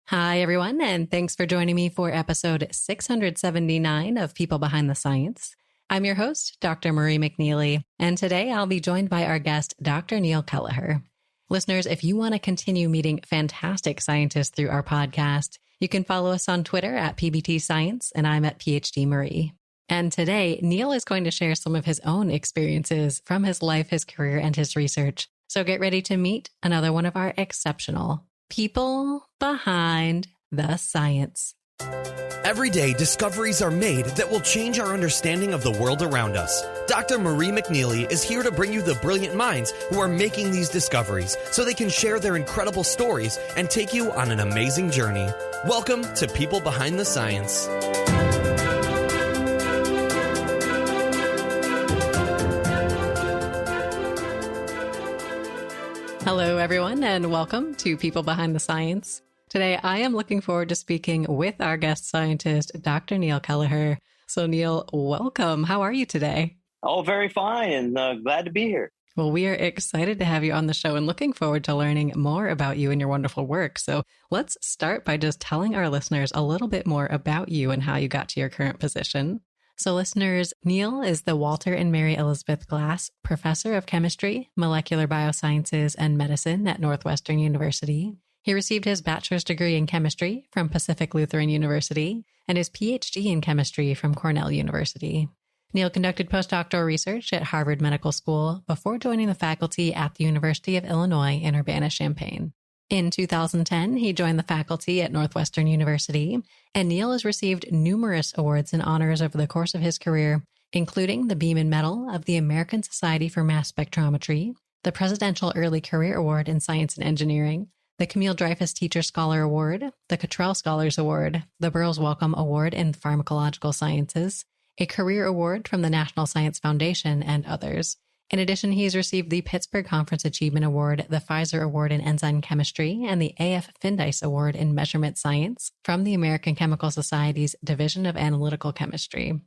Hi, everyone, and thanks for joining me for episode 679 of People Behind the Science. I'm your host, Dr. Marie McNeely, and today I'll be joined by our guest, Dr. Neil Kelleher. Listeners, if you want to continue meeting fantastic scientists through our podcast, you can follow us on Twitter at PBT Science, and I'm at Ph.D. Marie. And today, Neil is going to share some of his own experiences from his life, his career, and his research. So get ready to meet another one of our exceptional people behind the science. Every day, discoveries are made that will change our understanding of the world around us. Dr. Marie McNeely is here to bring you the brilliant minds who are making these discoveries so they can share their incredible stories and take you on an amazing journey. Welcome to People Behind the Science. Hello, everyone, and welcome to People Behind the Science. Today, I am looking forward to speaking with our guest scientist, Dr. Neil Kelleher. So, Neil, welcome. How are you today? Oh, very fine, and glad to be here. Well, we are excited to have you on the show and looking forward to learning more about you and your wonderful work. So let's start by just telling our listeners a little bit more about you and how you got to your current position. So listeners, Neil is the Walter and Mary Elizabeth Glass Professor of Chemistry, Molecular Biosciences, and Medicine at Northwestern University. He received his bachelor's degree in chemistry from Pacific Lutheran University and his Ph.D. in chemistry from Cornell University. Neil conducted postdoctoral research at Harvard Medical School before joining the faculty at the University of Illinois in Urbana-Champaign. In 2010, he joined the faculty at Northwestern University, and Neil has received numerous awards and honors over the course of his career, including the Biemann Medal of the American Society for Mass Spectrometry, the Presidential Early Career Award in Science and Engineering, the Camille Dreyfus Teacher-Scholar Award, the Cottrell Scholars Award, the Burroughs Wellcome Award in Pharmacological Sciences, a Career Award from the National Science Foundation, and others. In addition, he's received the Pittsburgh Conference Achievement Award, the Pfizer Award in Enzyme Chemistry, and the A.F. Findeis Award in Measurement Science from the American Chemical Society's Division of Analytical Chemistry.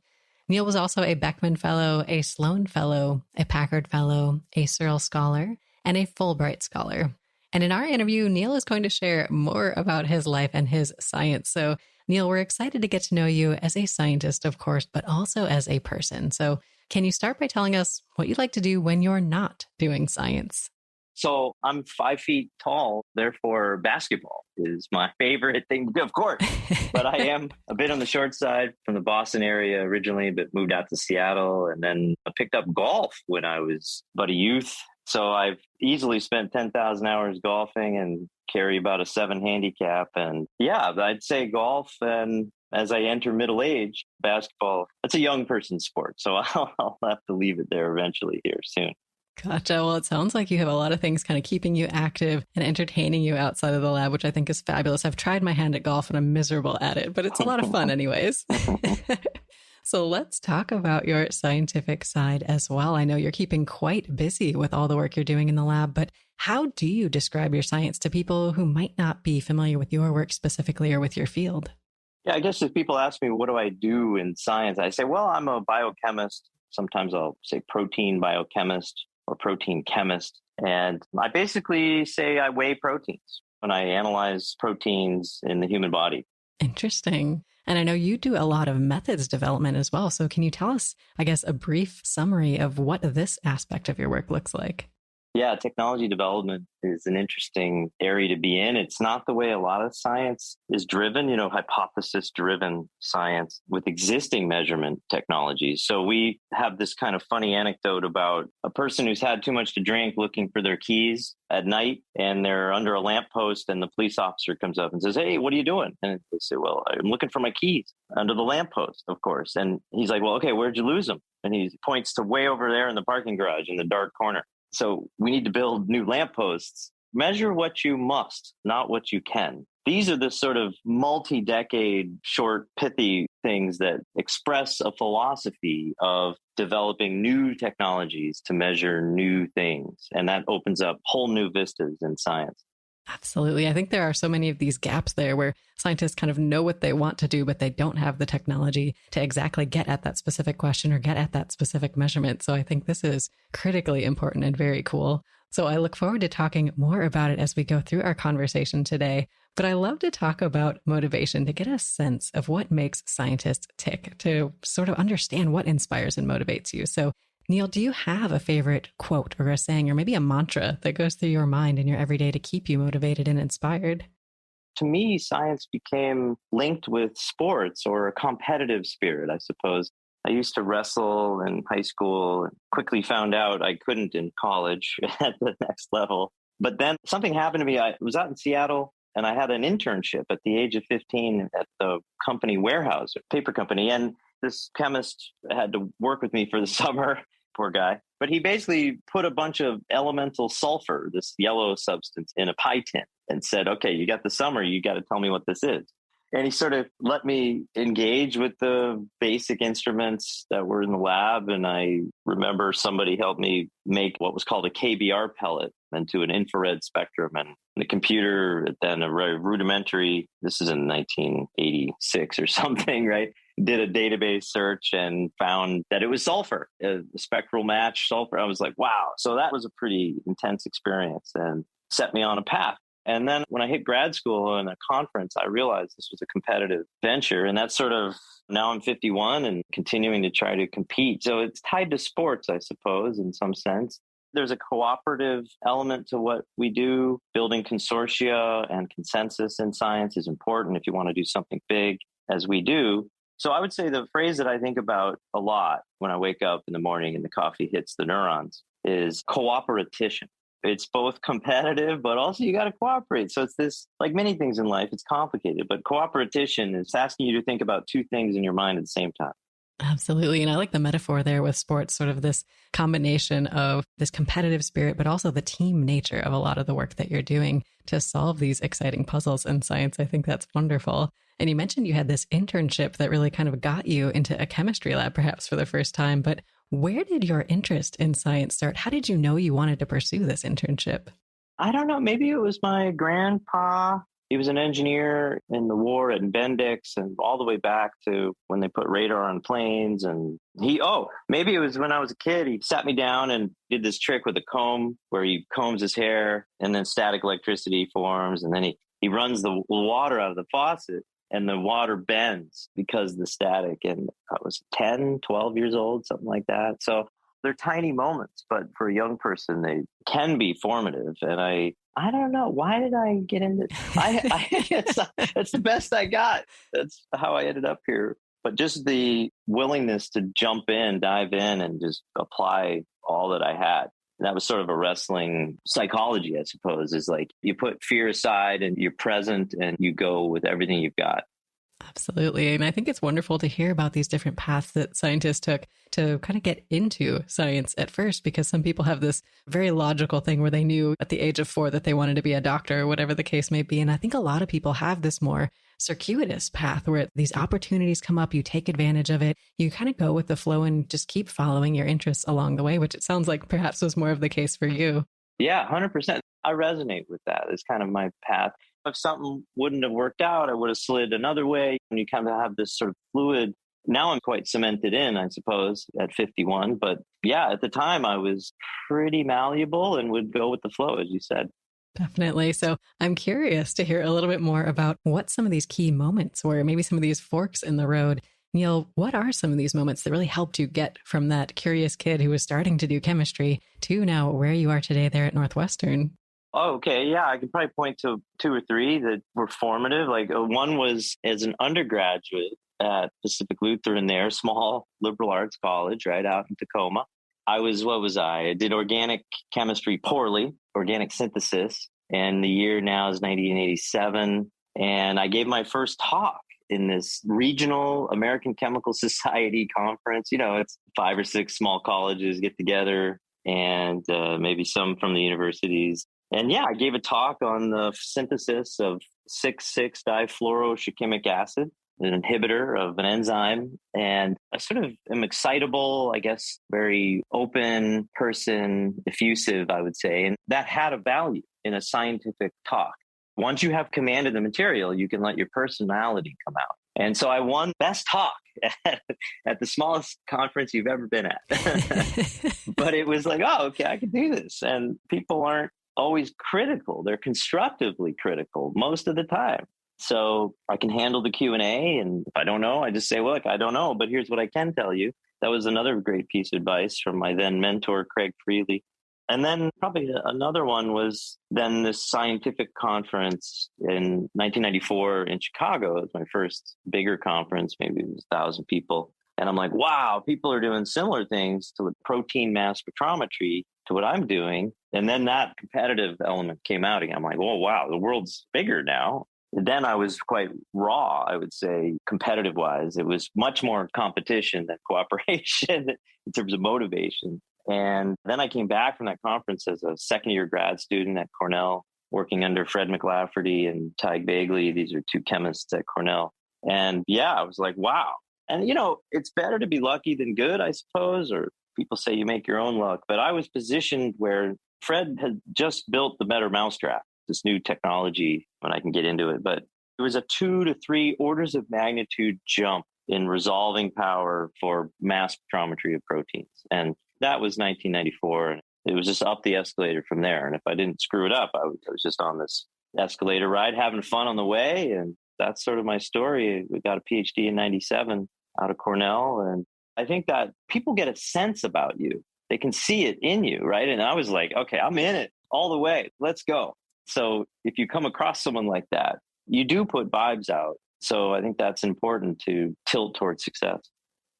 Neil was also a Becman Fellow, a Sloan Fellow, a Packard Fellow, a Searle Scholar, and a Fulbright Scholar. And in our interview, Neil is going to share more about his life and his science. So, Neil, we're excited to get to know you as a scientist, of course, but also as a person. So, can you start by telling us what you like to do when you're not doing science? So I'm 5 feet tall, therefore basketball is my favorite thing to do, of course. But I am a bit on the short side from the Boston area originally, but moved out to Seattle. And then I picked up golf when I was but a youth. So I've easily spent 10,000 hours golfing and carry about a 7 handicap. And yeah, I'd say golf. And as I enter middle age, basketball, that's a young person's sport. So I'll have to leave it there eventually here soon. Gotcha. Well, it sounds like you have a lot of things kind of keeping you active and entertaining you outside of the lab, which I think is fabulous. I've tried my hand at golf and I'm miserable at it, but it's a lot of fun anyways. So let's talk about your scientific side as well. I know you're keeping quite busy with all the work you're doing in the lab, but how do you describe your science to people who might not be familiar with your work specifically or with your field? Yeah, I guess if people ask me, what do I do in science? I say, well, I'm a biochemist. Sometimes I'll say protein biochemist or protein chemist. And I basically say I weigh proteins when I analyze proteins in the human body. Interesting. And I know you do a lot of methods development as well. So can you tell us, I guess, a brief summary of what this aspect of your work looks like? Yeah, technology development is an interesting area to be in. It's not the way a lot of science is driven, hypothesis-driven science with existing measurement technologies. So we have this kind of funny anecdote about a person who's had too much to drink looking for their keys at night, and they're under a lamppost, and the police officer comes up and says, "Hey, what are you doing?" And they say, "Well, I'm looking for my keys under the lamppost, of course." And he's like, "Well, okay, where'd you lose them?" And he points to way over there in the parking garage in the dark corner. So we need to build new lampposts. Measure what you must, not what you can. These are the sort of multi-decade, short, pithy things that express a philosophy of developing new technologies to measure new things. And that opens up whole new vistas in science. Absolutely. I think there are so many of these gaps there where scientists kind of know what they want to do, but they don't have the technology to exactly get at that specific question or get at that specific measurement. So I think this is critically important and very cool. So I look forward to talking more about it as we go through our conversation today. But I love to talk about motivation to get a sense of what makes scientists tick, to sort of understand what inspires and motivates you. So, Neil, do you have a favorite quote or a saying or maybe a mantra that goes through your mind in your everyday to keep you motivated and inspired? To me, science became linked with sports or a competitive spirit, I suppose. I used to wrestle in high school and quickly found out I couldn't in college at the next level. But then something happened to me. I was out in Seattle and I had an internship at the age of 15 at the company warehouse, a paper company. And this chemist had to work with me for the summer, poor guy. But he basically put a bunch of elemental sulfur, this yellow substance, in a pie tin and said, okay, you got the summer, you got to tell me what this is. And he sort of let me engage with the basic instruments that were in the lab. And I remember somebody helped me make what was called a KBR pellet into an infrared spectrum. And the computer, then a very rudimentary, this is in 1986 or something, right? Did a database search and found that it was sulfur, a spectral match sulfur. I was like, wow. So that was a pretty intense experience and set me on a path. And then when I hit grad school in a conference, I realized this was a competitive venture. And that's sort of, now I'm 51 and continuing to try to compete. So it's tied to sports, I suppose, in some sense. There's a cooperative element to what we do. Building consortia and consensus in science is important if you want to do something big, as we do. So I would say the phrase that I think about a lot when I wake up in the morning and the coffee hits the neurons is cooperation. It's both competitive, but also you got to cooperate. So it's this, like many things in life, it's complicated, but cooperation is asking you to think about two things in your mind at the same time. Absolutely. And I like the metaphor there with sports, sort of this combination of this competitive spirit, but also the team nature of a lot of the work that you're doing to solve these exciting puzzles in science. I think that's wonderful. And you mentioned you had this internship that really kind of got you into a chemistry lab, perhaps for the first time. But where did your interest in science start? How did you know you wanted to pursue this internship? I don't know. Maybe it was my grandpa. He was an engineer in the war at Bendix and all the way back to when they put radar on planes. And maybe it was when I was a kid. He sat me down and did this trick with a comb where he combs his hair and then static electricity forms. And then he runs the water out of the faucet and the water bends because of the static. And I was 10, 12 years old, something like that. So they're tiny moments, but for a young person, they can be formative. And I don't know. Why did I get into it's the best I got. That's how I ended up here. But just the willingness to jump in, dive in, and just apply all that I had. That was sort of a wrestling psychology, I suppose, is like you put fear aside and you're present and you go with everything you've got. Absolutely. And I think it's wonderful to hear about these different paths that scientists took to kind of get into science at first, because some people have this very logical thing where they knew at the age of 4 that they wanted to be a doctor or whatever the case may be. And I think a lot of people have this more circuitous path where these opportunities come up, you take advantage of it, you kind of go with the flow and just keep following your interests along the way, which it sounds like perhaps was more of the case for you. Yeah, 100%. I resonate with that. It's kind of my path. If something wouldn't have worked out, I would have slid another way. And you kind of have this sort of fluid. Now I'm quite cemented in, I suppose, at 51. But yeah, at the time I was pretty malleable and would go with the flow, as you said. Definitely. So I'm curious to hear a little bit more about what some of these key moments were, maybe some of these forks in the road. Neil, what are some of these moments that really helped you get from that curious kid who was starting to do chemistry to now where you are today there at Northwestern? Oh, okay. Yeah, I could probably point to 2 or 3 that were formative. Like one was as an undergraduate at Pacific Lutheran there, small liberal arts college right out in Tacoma. I did organic chemistry poorly, organic synthesis. And the year now is 1987. And I gave my first talk in this regional American Chemical Society conference. You know, it's 5 or 6 small colleges get together and maybe some from the universities. And yeah, I gave a talk on the synthesis of 6,6-difluoroshikimic acid, an inhibitor of an enzyme. And I sort of am excitable, I guess, very open person, effusive, I would say. And that had a value in a scientific talk. Once you have command of the material, you can let your personality come out. And so I won best talk at the smallest conference you've ever been at. But it was like, oh, okay, I can do this. And people aren't always critical. They're constructively critical most of the time. So I can handle the Q&A. And if I don't know, I just say, well, look, I don't know, but here's what I can tell you. That was another great piece of advice from my then mentor, Craig Freely. And then probably another one was then this scientific conference in 1994 in Chicago. It was my first bigger conference, maybe it was 1,000 people. And I'm like, wow, people are doing similar things to protein mass spectrometry to what I'm doing. And then that competitive element came out again. I'm like, oh, wow, the world's bigger now. And then I was quite raw, I would say, competitive wise. It was much more competition than cooperation in terms of motivation. And then I came back from that conference as a second-year grad student at Cornell, working under Fred McLafferty and Tig Bagley. These are two chemists at Cornell. And yeah, I was like, wow. And, you know, it's better to be lucky than good, I suppose, or people say you make your own luck. But I was positioned where Fred had just built the better mousetrap, this new technology, when I can get into it. But there was a 2 to 3 orders of magnitude jump in resolving power for mass spectrometry of proteins. And that was 1994. And it was just up the escalator from there. And if I didn't screw it up, I was just on this escalator ride, having fun on the way. And that's sort of my story. We got a Ph.D. in 97 out of Cornell. And I think that people get a sense about you. They can see it in you, right? And I was like, okay, I'm in it all the way. Let's go. So if you come across someone like that, you do put vibes out. So I think that's important to tilt towards success.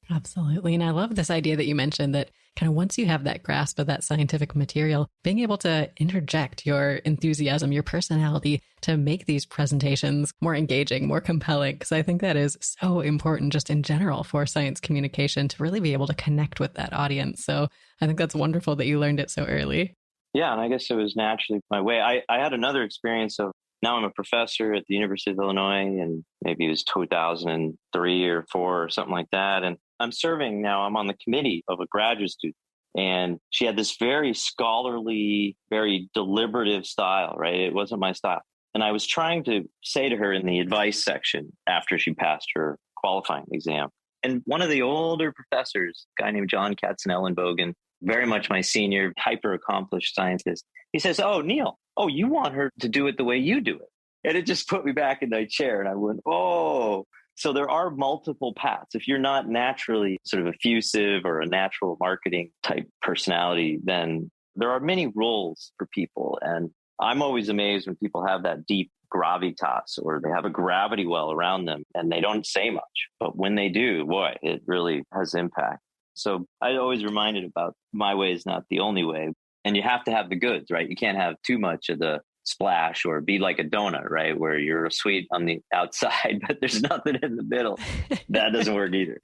Absolutely. And I love this idea that you mentioned that kind of once you have that grasp of that scientific material, being able to interject your enthusiasm, your personality to make these presentations more engaging, more compelling. Because I think that is so important just in general for science communication to really be able to connect with that audience. So I think that's wonderful that you learned it so early. Yeah. And I guess it was naturally my way. I had another experience of now I'm a professor at the University of Illinois, and maybe it was 2003 or 4 or something like that. And I'm serving now, I'm on the committee of a graduate student. And she had this very scholarly, very deliberative style, right? It wasn't my style. And I was trying to say to her in the advice section after she passed her qualifying exam. And one of the older professors, a guy named John Katzenellenbogen, very much my senior, hyper-accomplished scientist, he says, oh, Neil, you want her to do it the way you do it. And it just put me back in my chair. And I went, oh. So there are multiple paths. If you're not naturally sort of effusive or a natural marketing type personality, then there are many roles for people. And I'm always amazed when people have that deep gravitas, or they have a gravity well around them and they don't say much. But when they do, boy, it really has impact. So I always reminded about my way is not the only way. And you have to have the goods, right? You can't have too much of the splash or be like a donut, right? Where you're sweet on the outside, but there's nothing in the middle. That doesn't work either.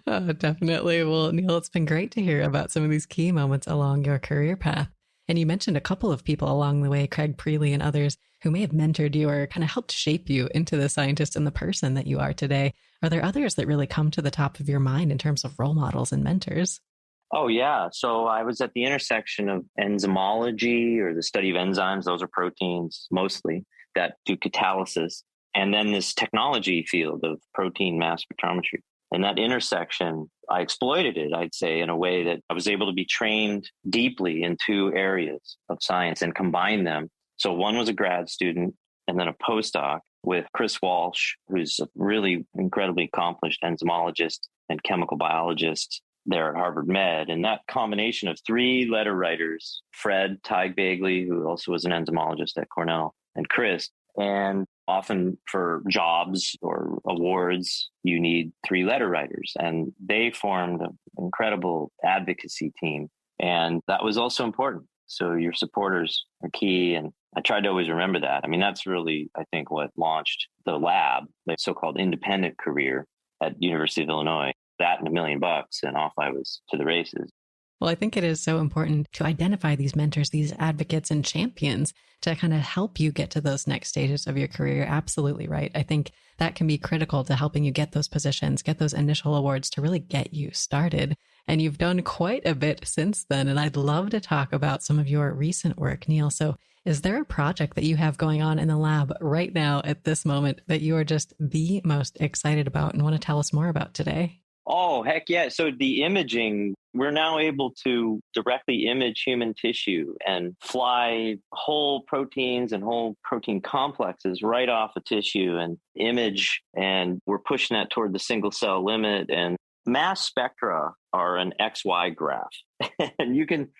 Oh, definitely. Well, Neil, it's been great to hear about some of these key moments along your career path. And you mentioned a couple of people along the way, Craig Freely and others, who may have mentored you or kind of helped shape you into the scientist and the person that you are today. Are there others that really come to the top of your mind in terms of role models and mentors? Oh, yeah. So I was at the intersection of enzymology, or the study of enzymes. Those are proteins mostly that do catalysis. And then this technology field of protein mass spectrometry. And that intersection, I exploited it, I'd say, in a way that I was able to be trained deeply in 2 areas of science and combine them. So one was a grad student and then a postdoc with Chris Walsh, who's a really incredibly accomplished enzymologist and chemical biologist there at Harvard Med. And that combination of 3 letter writers, Fred, Tig Bagley, who also was an enzymologist at Cornell, and Chris. And often for jobs or awards, you need 3 letter writers. And they formed an incredible advocacy team. And that was also important. So your supporters are key. And I tried to always remember that. I mean, that's really, I think, what launched the lab, the so-called independent career at University of Illinois. That and $1 million, and off I was to the races. Well, I think it is so important to identify these mentors, these advocates and champions to kind of help you get to those next stages of your career. You're absolutely right. I think that can be critical to helping you get those positions, get those initial awards to really get you started. And you've done quite a bit since then. And I'd love to talk about some of your recent work, Neil. So is there a project that you have going on in the lab right now at this moment that you are just the most excited about and want to tell us more about today? Oh, heck yeah. So the imaging, we're now able to directly image human tissue and fly whole proteins and whole protein complexes right off a tissue and image. And we're pushing that toward the single cell limit. And mass spectra are an XY graph. And you can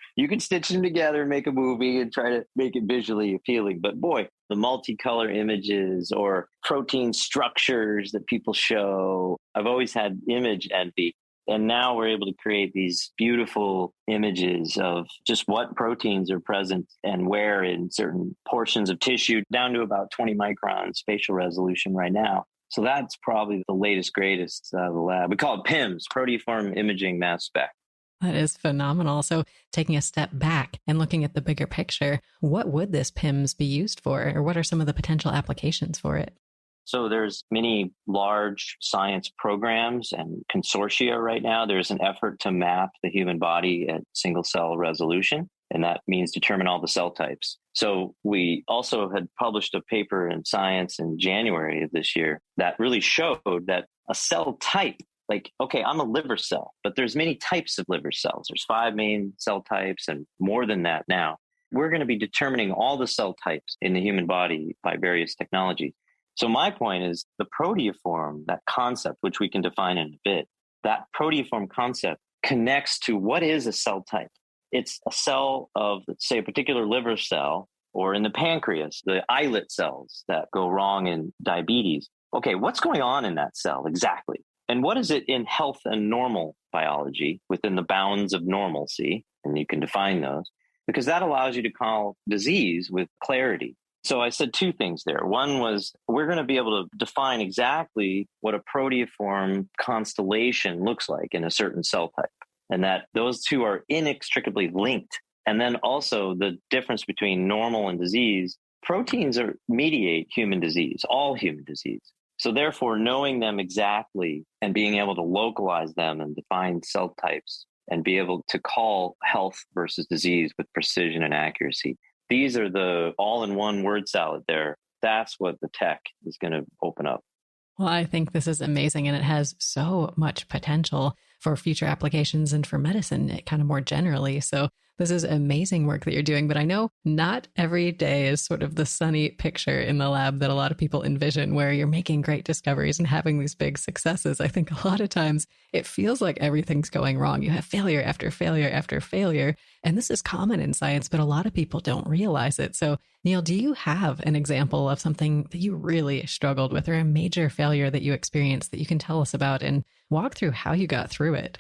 stitch them together and make a movie and try to make it visually appealing. But boy, the multicolor images or protein structures that people show, I've always had image envy. And now we're able to create these beautiful images of just what proteins are present and where in certain portions of tissue, down to about 20 micron spatial resolution right now. So that's probably the latest, greatest out of the lab. We call it PIMS, Proteoform Imaging Mass Spec. That is phenomenal. So taking a step back and looking at the bigger picture, what would this PIMS be used for, or what are some of the potential applications for it? So there's many large science programs and consortia right now. There's an effort to map the human body at single cell resolution, and that means determine all the cell types. So we also had published a paper in Science in January of this year that really showed that a cell type, like, okay, I'm a liver cell, but there's many types of liver cells. There's 5 main cell types and more than that now. We're going to be determining all the cell types in the human body by various technologies. So my point is the proteoform, that concept, which we can define in a bit, that proteoform concept connects to what is a cell type. It's a cell of, let's say, a particular liver cell, or in the pancreas, the islet cells that go wrong in diabetes. Okay, what's going on in that cell exactly? And what is it in health and normal biology within the bounds of normalcy? And you can define those, because that allows you to call disease with clarity. So I said 2 things there. One was we're going to be able to define exactly what a proteoform constellation looks like in a certain cell type, and that those two are inextricably linked. And then also the difference between normal and disease. Proteins mediate human disease, all human disease. So therefore, knowing them exactly and being able to localize them and define cell types and be able to call health versus disease with precision and accuracy. These are the all-in-one word salad there. That's what the tech is going to open up. Well, I think this is amazing, and it has so much potential for future applications and for medicine kind of more generally. So this is amazing work that you're doing, but I know not every day is sort of the sunny picture in the lab that a lot of people envision, where you're making great discoveries and having these big successes. I think a lot of times it feels like everything's going wrong. You have failure after failure after failure. And this is common in science, but a lot of people don't realize it. So Neil, do you have an example of something that you really struggled with, or a major failure that you experienced that you can tell us about and walk through how you got through it?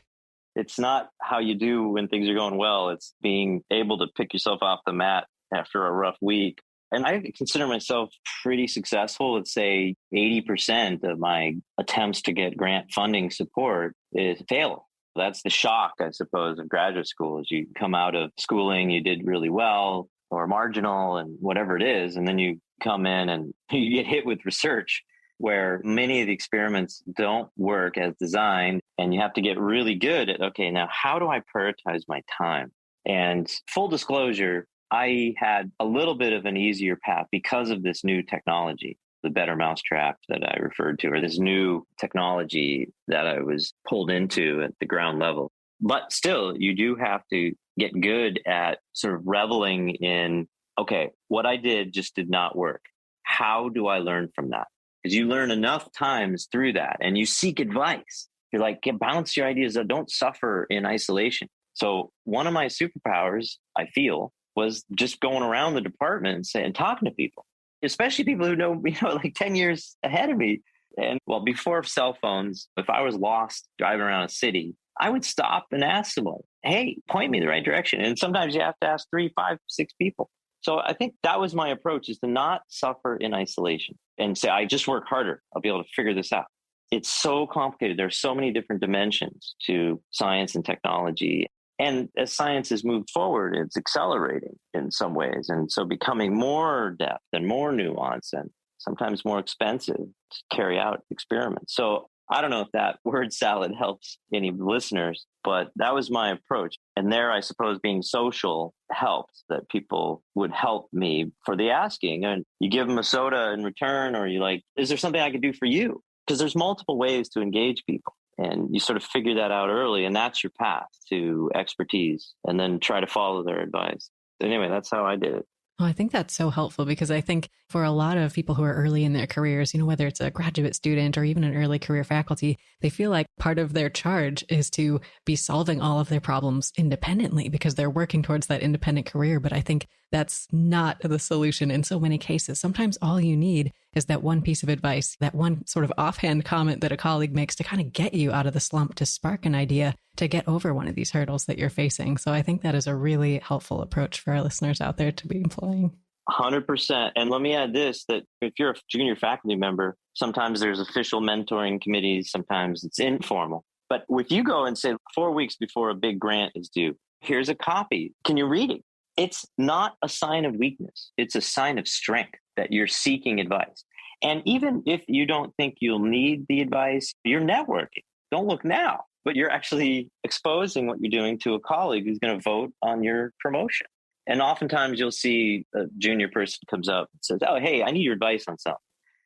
It's not how you do when things are going well. It's being able to pick yourself off the mat after a rough week. And I consider myself pretty successful. Let's say 80% of my attempts to get grant funding support is fail. That's the shock, I suppose, of graduate school. As you come out of schooling, you did really well or marginal and whatever it is. And then you come in and you get hit with research where many of the experiments don't work as designed. And you have to get really good at, okay, now how do I prioritize my time? And full disclosure, I had a little bit of an easier path because of this new technology, the better mousetrap that I referred to, or this new technology that I was pulled into at the ground level. But still, you do have to get good at sort of reveling in, okay, what I did just did not work. How do I learn from that? Because you learn enough times through that and you seek advice. You're like, bounce your ideas out. Don't suffer in isolation. So one of my superpowers, I feel, was just going around the department and talking to people, especially people who know, like 10 years ahead of me. And well, before cell phones, if I was lost driving around a city, I would stop and ask someone, hey, point me the right direction. And sometimes you have to ask 3, 5, 6 people. So I think that was my approach, is to not suffer in isolation and say, I just work harder. I'll be able to figure this out. It's so complicated. There's so many different dimensions to science and technology. And as science has moved forward, it's accelerating in some ways. And so becoming more depth and more nuance and sometimes more expensive to carry out experiments. So I don't know if that word salad helps any listeners, but that was my approach. And there, I suppose, being social helped, that people would help me for the asking. And you give them a soda in return, or you like, is there something I could do for you? Because there's multiple ways to engage people. And you sort of figure that out early, and that's your path to expertise, and then try to follow their advice. Anyway, that's how I did it. Well, I think that's so helpful because I think for a lot of people who are early in their careers, whether it's a graduate student or even an early career faculty, they feel like part of their charge is to be solving all of their problems independently because they're working towards that independent career. But I think that's not the solution in so many cases. Sometimes all you need is that one piece of advice, that one sort of offhand comment that a colleague makes to kind of get you out of the slump, to spark an idea, to get over one of these hurdles that you're facing. So I think that is a really helpful approach for our listeners out there to be employing. 100%. And let me add this, that if you're a junior faculty member, sometimes there's official mentoring committees, sometimes it's informal. But if you go and say 4 weeks before a big grant is due, here's a copy, can you read it? It's not a sign of weakness. It's a sign of strength that you're seeking advice. And even if you don't think you'll need the advice, you're networking. Don't look now, but you're actually exposing what you're doing to a colleague who's going to vote on your promotion. And oftentimes you'll see a junior person comes up and says, oh, hey, I need your advice on something.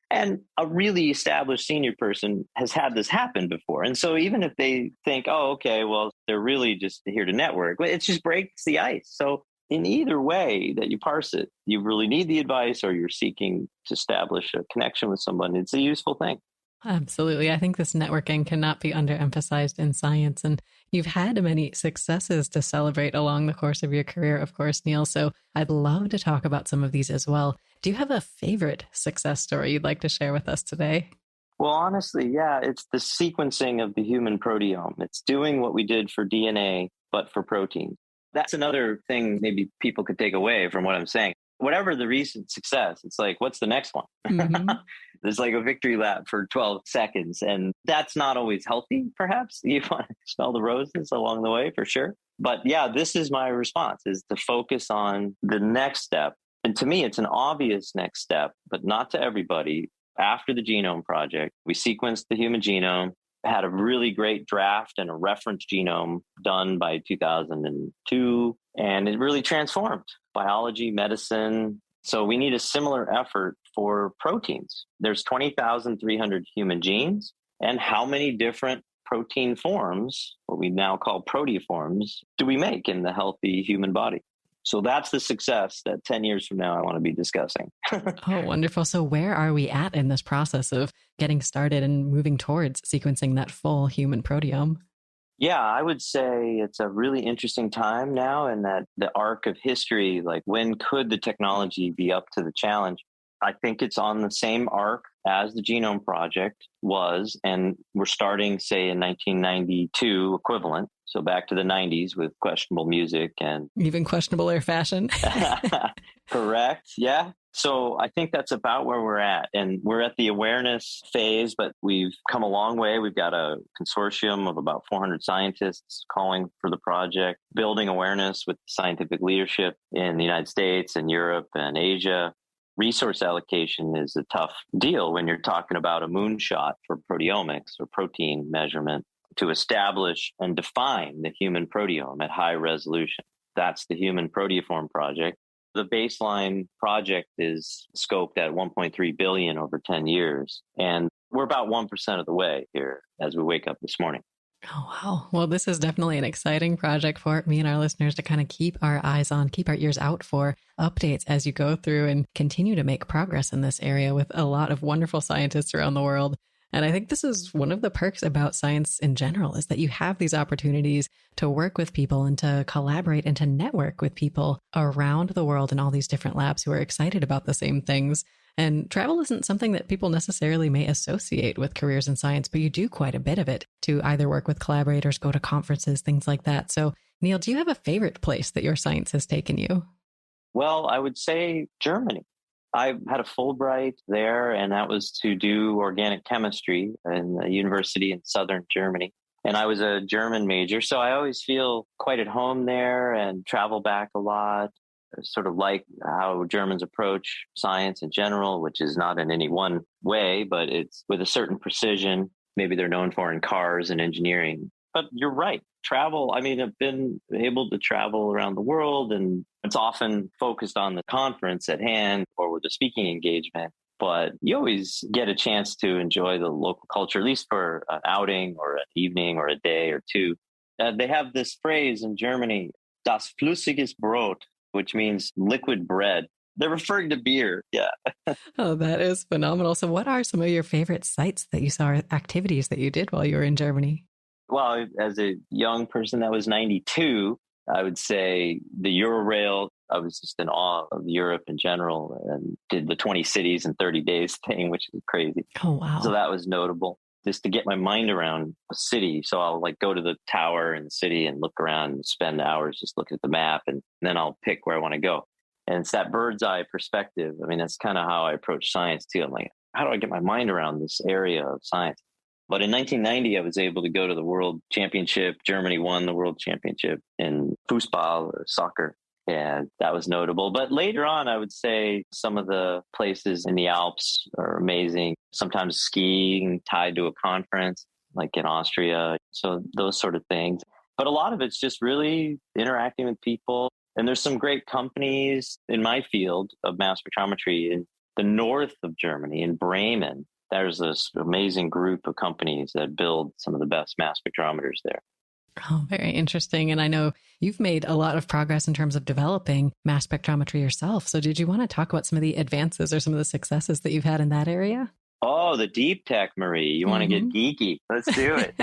And a really established senior person has had this happen before. And so even if they think, oh, okay, well, they're really just here to network, it just breaks the ice. So in either way that you parse it, you really need the advice or you're seeking to establish a connection with someone. It's a useful thing. Absolutely. I think this networking cannot be underemphasized in science. And you've had many successes to celebrate along the course of your career, of course, Neil. So I'd love to talk about some of these as well. Do you have a favorite success story you'd like to share with us today? Well, honestly, yeah, it's the sequencing of the human proteome. It's doing what we did for DNA, but for proteins. That's another thing maybe people could take away from what I'm saying. Whatever the recent success, it's like, what's the next one? Mm-hmm. There's like a victory lap for 12 seconds. And that's not always healthy, perhaps. You want to smell the roses along the way, for sure. But yeah, this is my response, is to focus on the next step. And to me, it's an obvious next step, but not to everybody. After the Genome Project, we sequenced the human genome, had a really great draft and a reference genome done by 2002, and it really transformed biology, medicine. So we need a similar effort for proteins. There's 20,300 human genes, and how many different protein forms, what we now call proteoforms, do we make in the healthy human body? So that's the success that 10 years from now I want to be discussing. Oh, wonderful. So where are we at in this process of getting started and moving towards sequencing that full human proteome? Yeah, I would say it's a really interesting time now, and that the arc of history, like when could the technology be up to the challenge? I think it's on the same arc as the Genome Project was, and we're starting, say, in 1992 equivalent. So back to the 90s with questionable music and even questionable air fashion. Correct. Yeah. So I think that's about where we're at. And we're at the awareness phase, but we've come a long way. We've got a consortium of about 400 scientists calling for the project, building awareness with scientific leadership in the United States and Europe and Asia. Resource allocation is a tough deal when you're talking about a moonshot for proteomics or protein measurement to establish and define the human proteome at high resolution. That's the Human Proteoform Project. The baseline project is scoped at $1.3 billion over 10 years. And we're about 1% of the way here as we wake up this morning. Oh, wow. Well, this is definitely an exciting project for me and our listeners to kind of keep our eyes on, keep our ears out for updates as you go through and continue to make progress in this area with a lot of wonderful scientists around the world. And I think this is one of the perks about science in general, is that you have these opportunities to work with people and to collaborate and to network with people around the world in all these different labs who are excited about the same things. And travel isn't something that people necessarily may associate with careers in science, but you do quite a bit of it to either work with collaborators, go to conferences, things like that. So, Neil, do you have a favorite place that your science has taken you? Well, I would say Germany. I had a Fulbright there, and that was to do organic chemistry in a university in southern Germany. And I was a German major, so I always feel quite at home there and travel back a lot. I sort of like how Germans approach science in general, which is not in any one way, but it's with a certain precision. Maybe they're known for in cars and engineering. But you're right. Travel, I mean, I've been able to travel around the world, and it's often focused on the conference at hand or with a speaking engagement. but you always get a chance to enjoy the local culture, at least for an outing or an evening or a day or two. They have this phrase in Germany, das flüssiges Brot, which means liquid bread. They're referring to beer. Yeah. Oh, that is phenomenal. So what are some of your favorite sites that you saw, activities that you did while you were in Germany? Well, as a young person that was 92, I would say the Eurorail. I was just in awe of Europe in general and did the 20 cities in 30 days thing, which is crazy. Oh, wow. So that was notable. Just to get my mind around a city. So I'll like go to the tower in the city and look around and spend hours just looking at the map, and then I'll pick where I want to go. And it's that bird's eye perspective. I mean, that's kind of how I approach science too. I'm like, how do I get my mind around this area of science? But in 1990, I was able to go to the World Championship. Germany won the World Championship in Fußball or soccer. And that was notable. But later on, I would say some of the places in the Alps are amazing. Sometimes skiing tied to a conference, like in Austria. So those sort of things. But a lot of it's just really interacting with people. And there's some great companies in my field of mass spectrometry in the north of Germany, in Bremen. There's this amazing group of companies that build some of the best mass spectrometers there. Oh, very interesting. And I know you've made a lot of progress in terms of developing mass spectrometry yourself. So did you want to talk about some of the advances or some of the successes that you've had in that area? Oh, the deep tech, Marie. You want to get geeky? Let's do it.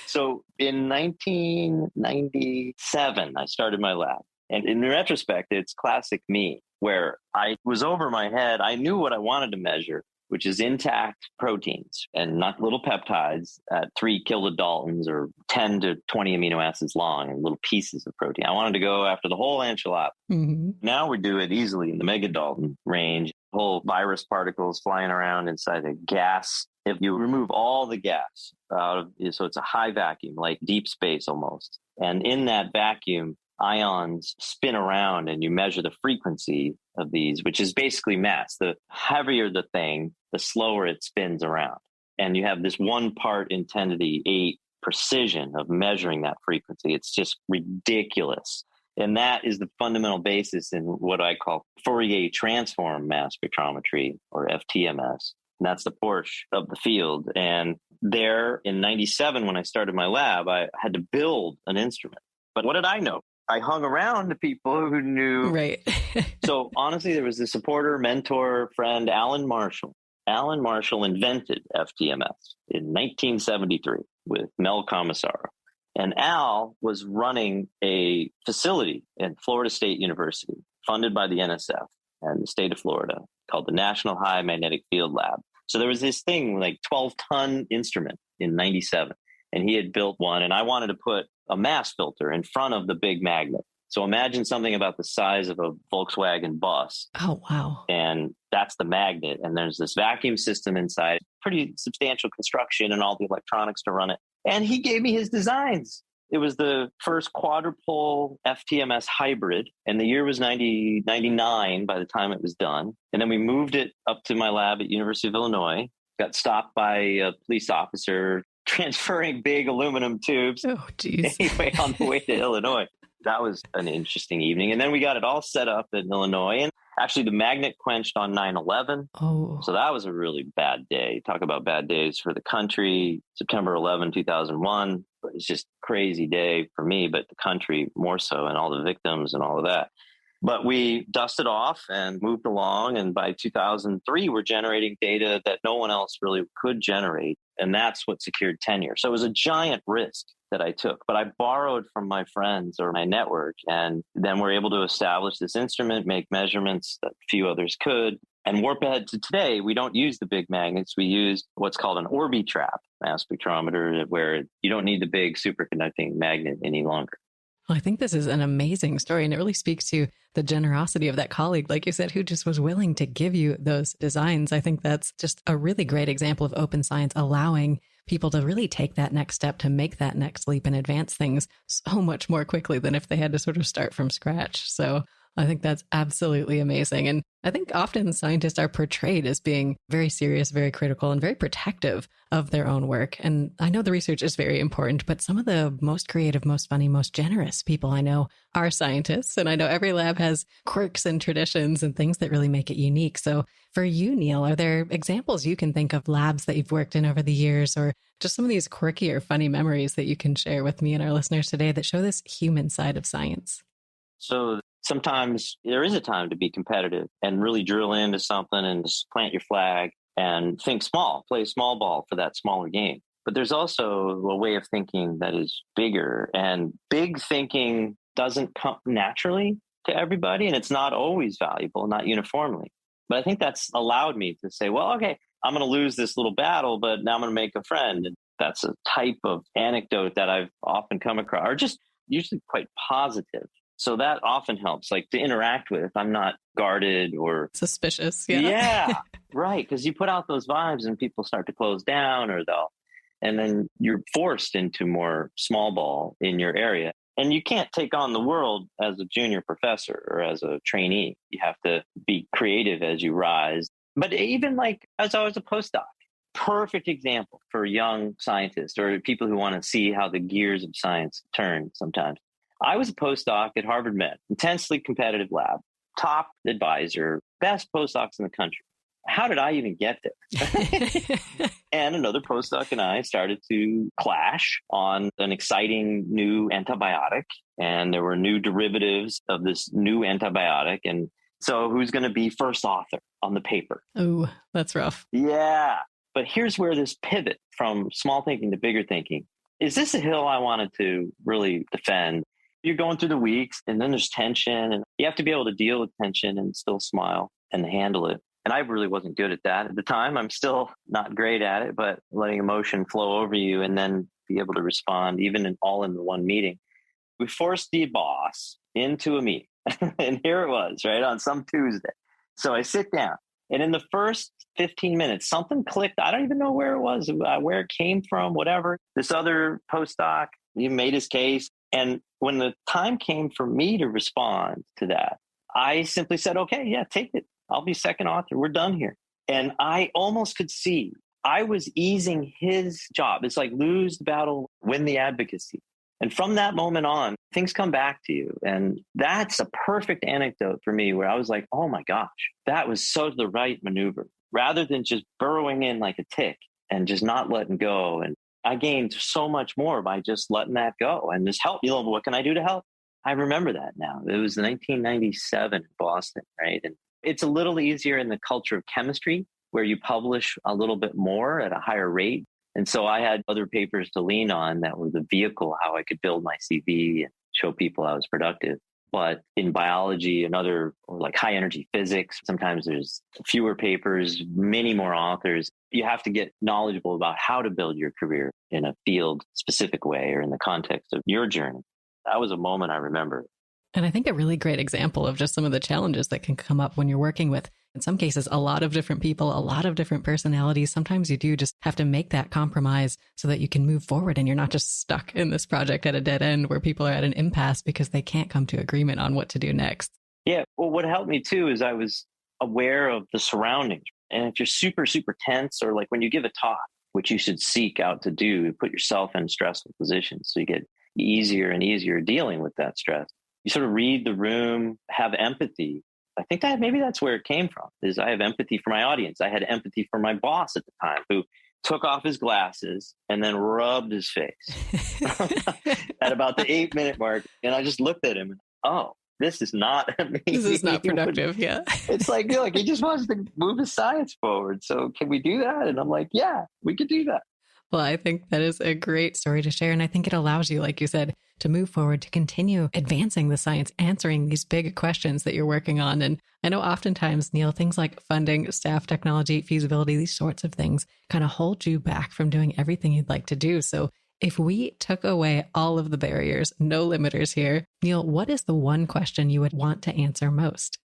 So in 1997, I started my lab. And in retrospect, it's classic me, where I was over my head. I knew what I wanted to measure, which is intact proteins and not little peptides at 3 kilodaltons or 10 to 20 amino acids long and little pieces of protein. I wanted to go after the whole enchilada. Now we do it easily in the megadalton range, whole virus particles flying around inside a gas. If you remove all the gas out of it, so it's a high vacuum, like deep space almost. And in that vacuum, ions spin around and you measure the frequency of these, which is basically mass. The heavier the thing, the slower it spins around. And you have this 1 part in 10 to the 8 precision of measuring that frequency. It's just ridiculous. And that is the fundamental basis in what I call Fourier transform mass spectrometry, or FTMS. And that's the Porsche of the field. And there in 97, when I started my lab, I had to build an instrument. But what did I know? I hung around to people who knew. Right. So honestly, there was a supporter, mentor, friend, Alan Marshall. Alan Marshall invented FTMS in 1973 with Mel Commissaro. And Al was running a facility at Florida State University, funded by the NSF and the state of Florida, called the National High Magnetic Field Lab. So there was this thing, like 12-ton instrument in 97. And he had built one, and I wanted to put a mass filter in front of the big magnet. So imagine something about the size of a Volkswagen bus. Oh, wow. And that's the magnet. And there's this vacuum system inside, pretty substantial construction and all the electronics to run it. And he gave me his designs. It was the first quadrupole FTMS hybrid. And the year was 99 by the time it was done. And then we moved it up to my lab at University of Illinois, got stopped by a police officer transferring big aluminum tubes. Oh, geez. Anyway, on the way to Illinois. That was an interesting evening. And then we got it all set up in Illinois. And actually, the magnet quenched on 9/11. Oh. So that was a really bad day. Talk about bad days for the country. September 11, 2001. It's just a crazy day for me, but the country more so, and all the victims and all of that. But we dusted off and moved along. And by 2003, we're generating data that no one else really could generate. And that's what secured tenure. So it was a giant risk that I took, but I borrowed from my friends or my network. And then we're able to establish this instrument, make measurements that few others could. And warp ahead to today, we don't use the big magnets. We use what's called an Orbitrap mass spectrometer, where you don't need the big superconducting magnet any longer. Well, I think this is an amazing story, and it really speaks to the generosity of that colleague, like you said, who just was willing to give you those designs. I think that's just a really great example of open science, allowing people to really take that next step, to make that next leap and advance things so much more quickly than if they had to sort of start from scratch. So I think that's absolutely amazing. And I think often scientists are portrayed as being very serious, very critical, and very protective of their own work. And I know the research is very important, but some of the most creative, most funny, most generous people I know are scientists. And I know every lab has quirks and traditions and things that really make it unique. So for you, Neil, are there examples you can think of labs that you've worked in over the years, or just some of these quirky or funny memories that you can share with me and our listeners today that show this human side of science? So sometimes there is a time to be competitive and really drill into something and just plant your flag and think small, play small ball for that smaller game. But there's also a way of thinking that is bigger, and big thinking doesn't come naturally to everybody, and it's not always valuable, not uniformly. But I think that's allowed me to say, well, okay, I'm going to lose this little battle, but now I'm going to make a friend. And that's a type of anecdote that I've often come across, or just usually quite positive. So that often helps, like to interact with. I'm not guarded or suspicious. Yeah, yeah, right. Because you put out those vibes and people start to close down, and then you're forced into more small ball in your area. And you can't take on the world as a junior professor or as a trainee. You have to be creative as you rise. But even like as I was a postdoc, perfect example for young scientists or people who want to see how the gears of science turn sometimes. I was a postdoc at Harvard Med, intensely competitive lab, top advisor, best postdocs in the country. How did I even get there? And another postdoc and I started to clash on an exciting new antibiotic. And there were new derivatives of this new antibiotic. And so who's going to be first author on the paper? Oh, that's rough. Yeah. But here's where this pivot from small thinking to bigger thinking. Is this a hill I wanted to really defend? You're going through the weeks and then there's tension, and you have to be able to deal with tension and still smile and handle it. And I really wasn't good at that at the time. I'm still not great at it, but letting emotion flow over you and then be able to respond even in one meeting. We forced the boss into a meeting and here it was, right, on some Tuesday. So I sit down and in the first 15 minutes, something clicked. I don't even know where it was, where it came from, whatever. This other postdoc, he made his case. And when the time came for me to respond to that, I simply said, okay, yeah, take it. I'll be second author. We're done here. And I almost could see I was easing his job. It's like lose the battle, win the advocacy. And from that moment on, things come back to you. And that's a perfect anecdote for me where I was like, oh my gosh, that was so the right maneuver. Rather than just burrowing in like a tick and just not letting go. And I gained so much more by just letting that go and just help. What can I do to help? I remember that now. It was 1997 in Boston, right? And it's a little easier in the culture of chemistry where you publish a little bit more at a higher rate. And so I had other papers to lean on that were the vehicle, how I could build my CV and show people I was productive. But in biology and or like high energy physics, sometimes there's fewer papers, many more authors. You have to get knowledgeable about how to build your career in a field specific way or in the context of your journey. That was a moment I remember. And I think a really great example of just some of the challenges that can come up when you're working with, in some cases, a lot of different people, a lot of different personalities. Sometimes you do just have to make that compromise so that you can move forward and you're not just stuck in this project at a dead end where people are at an impasse because they can't come to agreement on what to do next. Yeah. Well, what helped me too is I was aware of the surroundings. And if you're super, super tense, or like when you give a talk, which you should seek out to do, put yourself in stressful positions so you get easier and easier dealing with that stress. You sort of read the room, have empathy. I think that maybe that's where it came from, is I have empathy for my audience. I had empathy for my boss at the time who took off his glasses and then rubbed his face at about the 8-minute mark. And I just looked at him and, oh, this is not amazing. This is not productive. Yeah. It's like, he just wants to move his science forward. So can we do that? And I'm like, yeah, we could do that. Well, I think that is a great story to share. And I think it allows you, like you said, to move forward, to continue advancing the science, answering these big questions that you're working on. And I know oftentimes, Neil, things like funding, staff, technology, feasibility, these sorts of things kind of hold you back from doing everything you'd like to do. So if we took away all of the barriers, no limiters here, Neil, what is the one question you would want to answer most?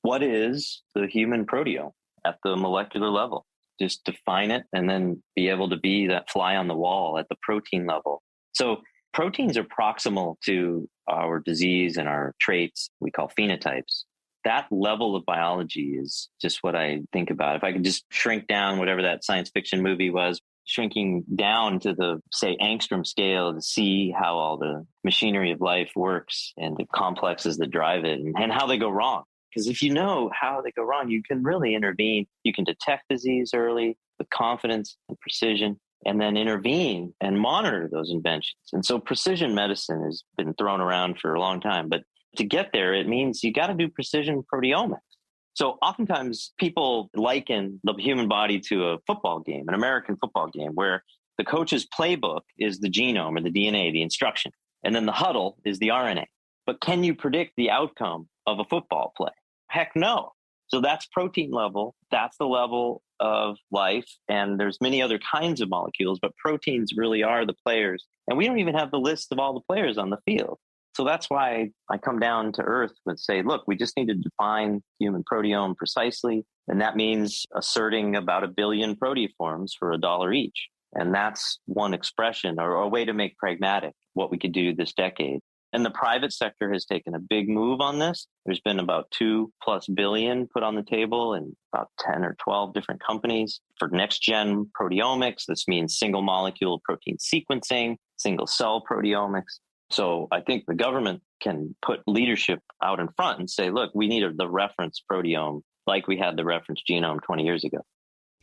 What is the human proteome at the molecular level? Just define it and then be able to be that fly on the wall at the protein level. So Proteins are proximal to our disease and our traits we call phenotypes. That level of biology is just what I think about. If I could just shrink down whatever that science fiction movie was, shrinking down to the, say, angstrom scale to see how all the machinery of life works and the complexes that drive it and how they go wrong. Because if you know how they go wrong, you can really intervene. You can detect disease early with confidence and precision, and then intervene and monitor those inventions. And so precision medicine has been thrown around for a long time. But to get there, it means you got to do precision proteomics. So oftentimes people liken the human body to a football game, an American football game, where the coach's playbook is the genome or the DNA, the instruction, and then the huddle is the RNA. But can you predict the outcome of a football play? Heck no. So that's protein level. That's the level of life. And there's many other kinds of molecules, but proteins really are the players. And we don't even have the list of all the players on the field. So that's why I come down to earth and say, look, we just need to define human proteome precisely. And that means asserting about 1 billion proteoforms for $1 each. And that's one expression or a way to make pragmatic what we could do this decade. And the private sector has taken a big move on this. There's been about 2+ billion put on the table in about 10 or 12 different companies for next-gen proteomics. This means single molecule protein sequencing, single cell proteomics. So I think the government can put leadership out in front and say, look, we need the reference proteome like we had the reference genome 20 years ago.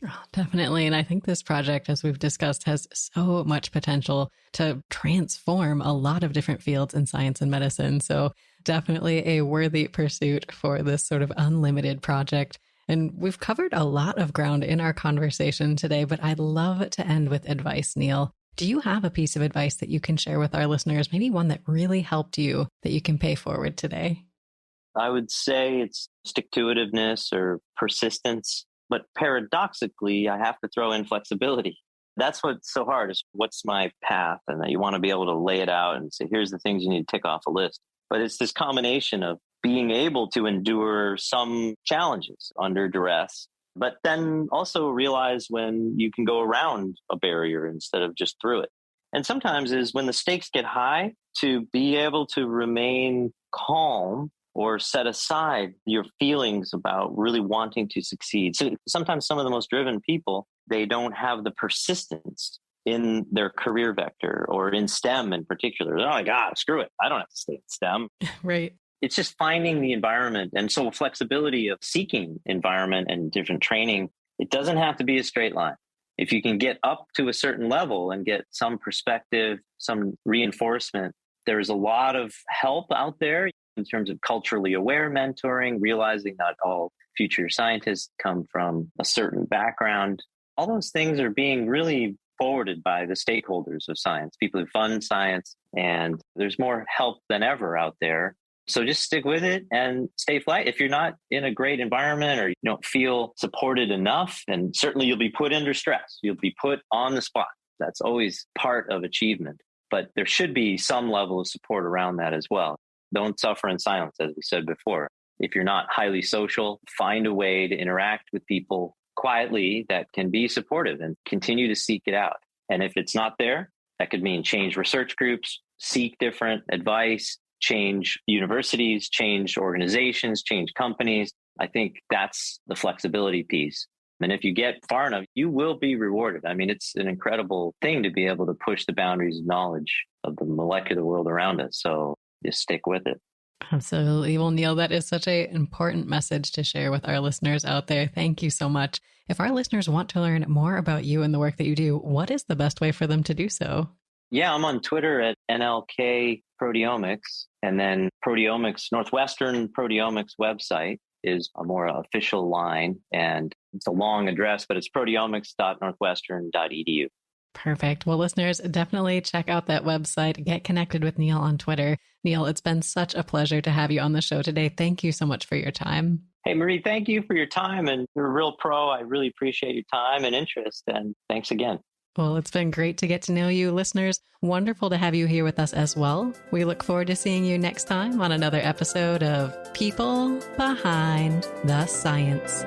Oh, definitely. And I think this project, as we've discussed, has so much potential to transform a lot of different fields in science and medicine. So definitely a worthy pursuit for this sort of unlimited project. And we've covered a lot of ground in our conversation today, but I'd love to end with advice, Neil. Do you have a piece of advice that you can share with our listeners, maybe one that really helped you that you can pay forward today? I would say it's stick-to-itiveness or persistence. But paradoxically, I have to throw in flexibility. That's what's so hard is what's my path? And you want to be able to lay it out and say, here's the things you need to tick off a list. But it's this combination of being able to endure some challenges under duress, but then also realize when you can go around a barrier instead of just through it. And sometimes is when the stakes get high, to be able to remain calm or set aside your feelings about really wanting to succeed. So sometimes some of the most driven people, they don't have the persistence in their career vector or in STEM in particular. Oh my God, screw it. I don't have to stay in STEM. Right. It's just finding the environment. And so flexibility of seeking environment and different training, it doesn't have to be a straight line. If you can get up to a certain level and get some perspective, some reinforcement, there's a lot of help out there in terms of culturally aware mentoring, realizing that all future scientists come from a certain background. All those things are being really forwarded by the stakeholders of science, people who fund science, and there's more help than ever out there. So just stick with it and stay flight. If you're not in a great environment or you don't feel supported enough, and certainly you'll be put under stress, you'll be put on the spot. That's always part of achievement, but there should be some level of support around that as well. Don't suffer in silence, as we said before. If you're not highly social, find a way to interact with people quietly that can be supportive and continue to seek it out. And if it's not there, that could mean change research groups, seek different advice, change universities, change organizations, change companies. I think that's the flexibility piece. And if you get far enough, you will be rewarded. I mean, it's an incredible thing to be able to push the boundaries of knowledge of the molecular world around us. So just stick with it. Absolutely. Well, Neil, that is such an important message to share with our listeners out there. Thank you so much. If our listeners want to learn more about you and the work that you do, what is the best way for them to do so? Yeah, I'm on Twitter at NLK Proteomics, and then Proteomics, Northwestern Proteomics website is a more official line, and it's a long address, but it's proteomics.northwestern.edu. Perfect. Well, listeners, definitely check out that website. Get connected with Neil on Twitter. Neil, it's been such a pleasure to have you on the show today. Thank you so much for your time. Hey, Marie, thank you for your time. And you're a real pro. I really appreciate your time and interest. And thanks again. Well, it's been great to get to know you, listeners. Wonderful to have you here with us as well. We look forward to seeing you next time on another episode of People Behind the Science.